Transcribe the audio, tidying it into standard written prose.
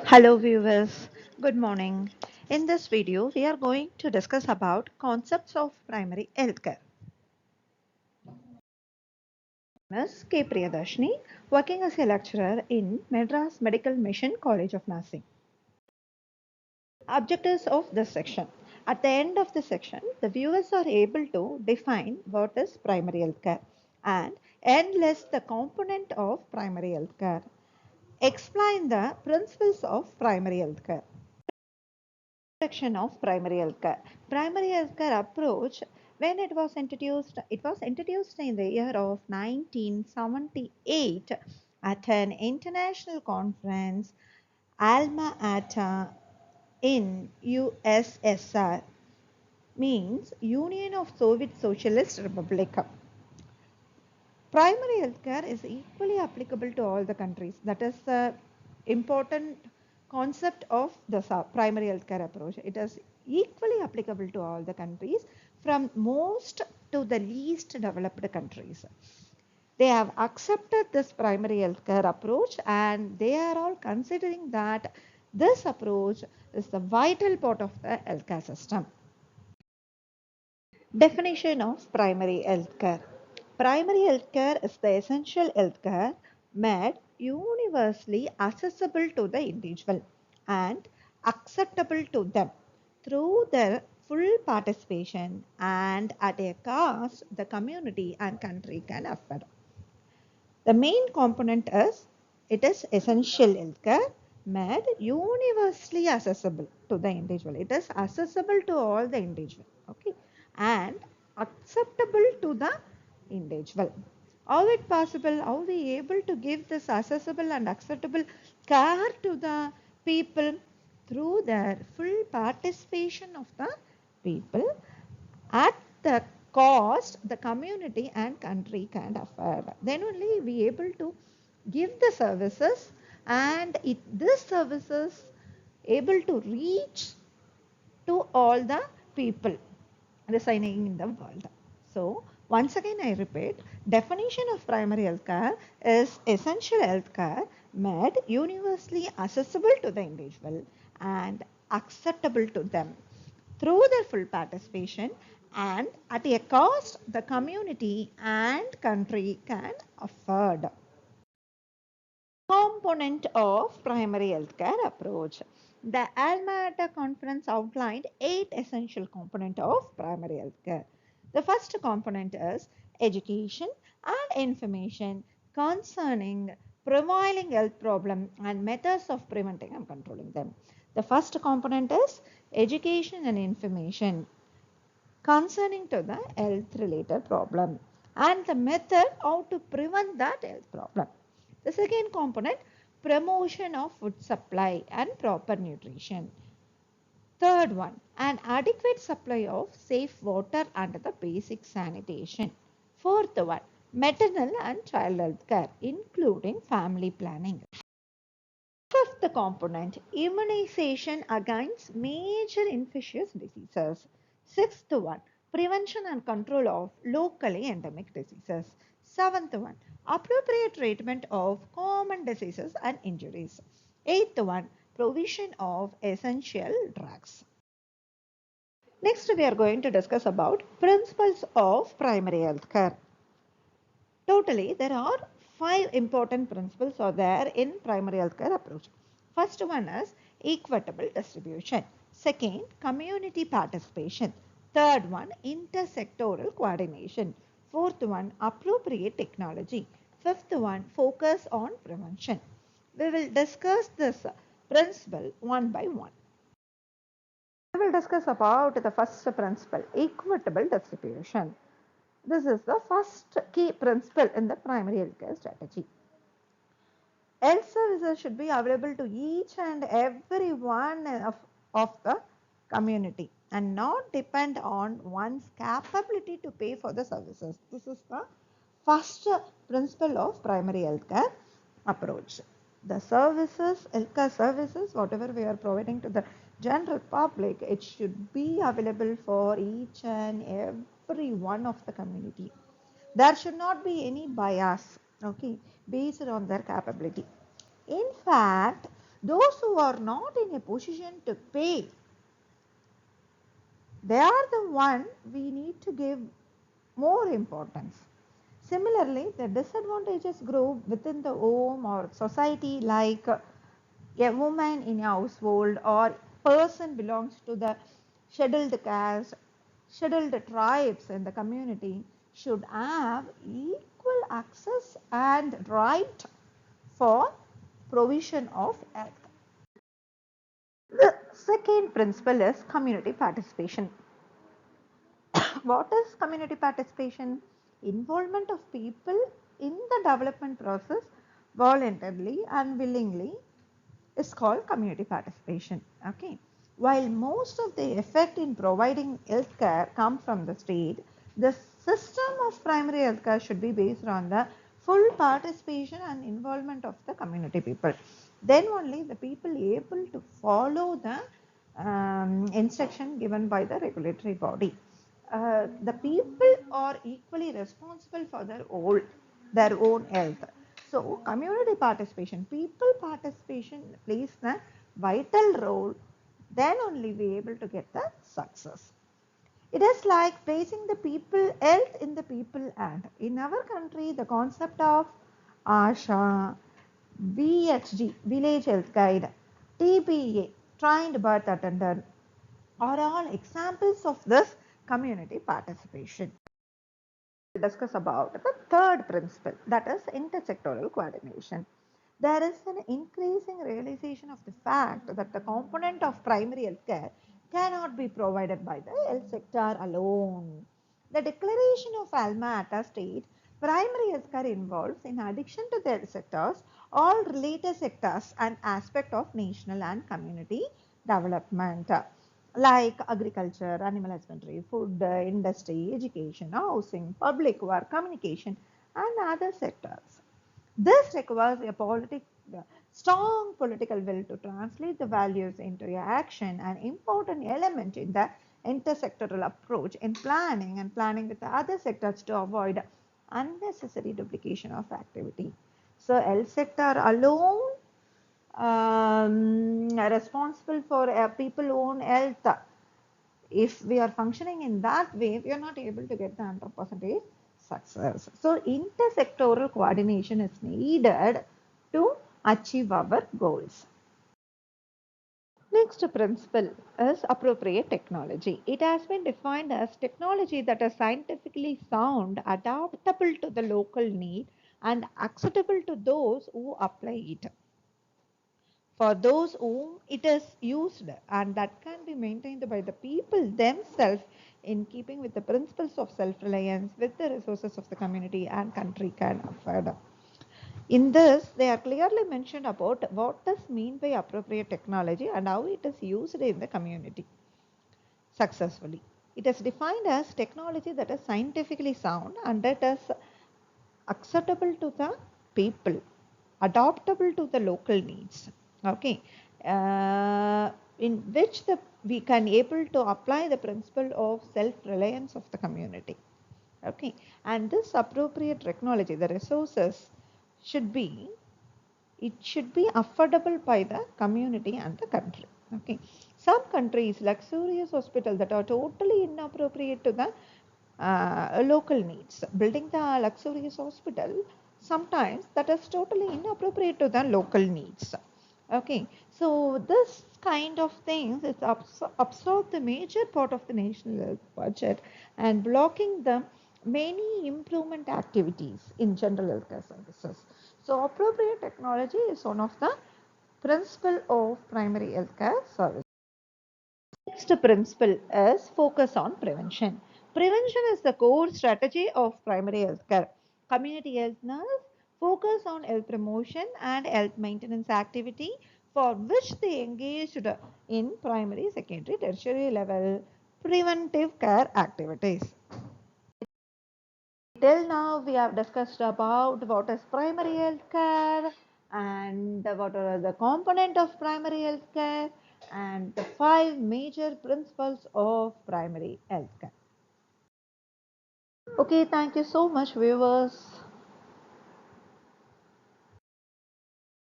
Hello viewers, good morning. In this video, we are going to discuss about concepts of primary healthcare. Ms. K. Priyadarshini, working as a lecturer in Madras Medical Mission College of Nursing. Objectives of this section. At the end of the section, the viewers are able to define what is primary healthcare and list the component of primary healthcare. Explain the principles of primary healthcare. Section of primary healthcare. Primary healthcare approach, when it was introduced in the year of 1978 at an international conference, Alma Ata in USSR, means Union of Soviet Socialist Republic. Primary healthcare is equally applicable to all the countries. That is the important concept of the primary healthcare approach. It is equally applicable to all the countries, from most to the least developed countries. They have accepted this primary healthcare approach and they are all considering that this approach is the vital part of the healthcare system. Definition of primary healthcare. Primary healthcare is the essential healthcare made universally accessible to the individual and acceptable to them through their full participation and at a cost the community and country can afford. The main component is it is essential healthcare made universally accessible to the individual. It is accessible to all the individual, okay, and acceptable to the individual. How it possible? How we able to give this accessible and acceptable care to the people through their full participation of the people at the cost the community and country can afford. Then only we able to give the services and this services able to reach to all the people residing in the world. So once again I repeat, definition of primary healthcare is essential healthcare made universally accessible to the individual and acceptable to them through their full participation and at a cost the community and country can afford. Component of primary healthcare approach. The Alma Ata conference outlined 8 essential components of primary healthcare. The first component is education and information concerning prevailing health problems and methods of preventing and controlling them. The first component is education and information concerning to the health related problem and the method how to prevent that health problem. The second component, promotion of food supply and proper nutrition. Third one, an adequate supply of safe water and the basic sanitation. Fourth one, maternal and child health care, including family planning. Fifth component, immunization against major infectious diseases. Sixth one, prevention and control of locally endemic diseases. Seventh one, appropriate treatment of common diseases and injuries. Eighth one, provision of essential drugs. Next, we are going to discuss about principles of primary health care. Totally, there are 5 important principles are there in primary healthcare approach. First one is equitable distribution. Second, community participation. Third one, intersectoral coordination. Fourth one, appropriate technology. Fifth one, focus on prevention. We will discuss this principle one by one. We will discuss about the first principle, equitable distribution. This is the first key principle in the primary healthcare strategy. Health services should be available to each and every one of the community and not depend on one's capability to pay for the services. This is the first principle of primary healthcare approach. The services, healthcare services, whatever we are providing to the general public, it should be available for each and every one of the community. There should not be any bias, okay, based on their capability. In fact, Those who are not in a position to pay, they are the one we need to give more importance. Similarly, the disadvantages grow within the home or society, like a woman in a household or person belongs to the scheduled caste, scheduled tribes in the community should have equal access and right for provision of health. The second principle is community participation. What is community participation? Involvement of people in the development process voluntarily and willingly is called community participation. Okay. While most of the effect in providing health care come from the state, the system of primary health care should be based on the full participation and involvement of the community people. Then only the people able to follow the instruction given by the regulatory body. The people are equally responsible for their own health. So community participation, people participation plays a vital role, then only we able to get the success. It is like placing the people health in the people hand. In our country, the concept of ASHA, VHG, Village Health Guide, TPA, Trained Birth Attendant, are all examples of this community participation. We'll discuss about the third principle, that is intersectoral coordination. There is an increasing realization of the fact that the component of primary health care cannot be provided by the health sector alone. The declaration of Alma Ata state primary health care involves, in addition to the health sectors, all related sectors and aspects of national and community development like agriculture, animal husbandry, food industry, education, housing, public work, communication, and other sectors. This requires a strong political will to translate the values into action, an important element in the intersectoral approach in planning and planning with the other sectors to avoid unnecessary duplication of activity. So, health sector alone responsible for people own health. If we are functioning in that way, we are not able to get the 100% success. So intersectoral coordination is needed to achieve our goals. Next principle is appropriate technology. It has been defined as technology that is scientifically sound, adaptable to the local need, and acceptable to those who apply it, for those whom it is used, and that can be maintained by the people themselves in keeping with the principles of self-reliance with the resources of the community and country can afford. In this, they are clearly mentioned about what is mean by appropriate technology and how it is used in the community successfully. It is defined as technology that is scientifically sound and that is acceptable to the people, adaptable to the local needs. Okay, in which we can able to apply the principle of self-reliance of the community. Okay, and this appropriate technology, the resources should be it should be affordable by the community and the country. Okay, some countries luxurious hospitals that are totally inappropriate to the local needs. Building the luxurious hospital sometimes that is totally inappropriate to the local needs. Okay, so this kind of things is absorb the major part of the national budget and blocking the many improvement activities in general healthcare services. So appropriate technology is one of the principle of primary healthcare service. Next principle is focus on prevention. Prevention is the core strategy of primary health care. Community health nurse focus on health promotion and health maintenance activity for which they engaged in primary, secondary, tertiary level preventive care activities. Till now, we have discussed about what is primary health care and what are the component of primary health care and the 5 major principles of primary health care. Okay, thank you so much, viewers.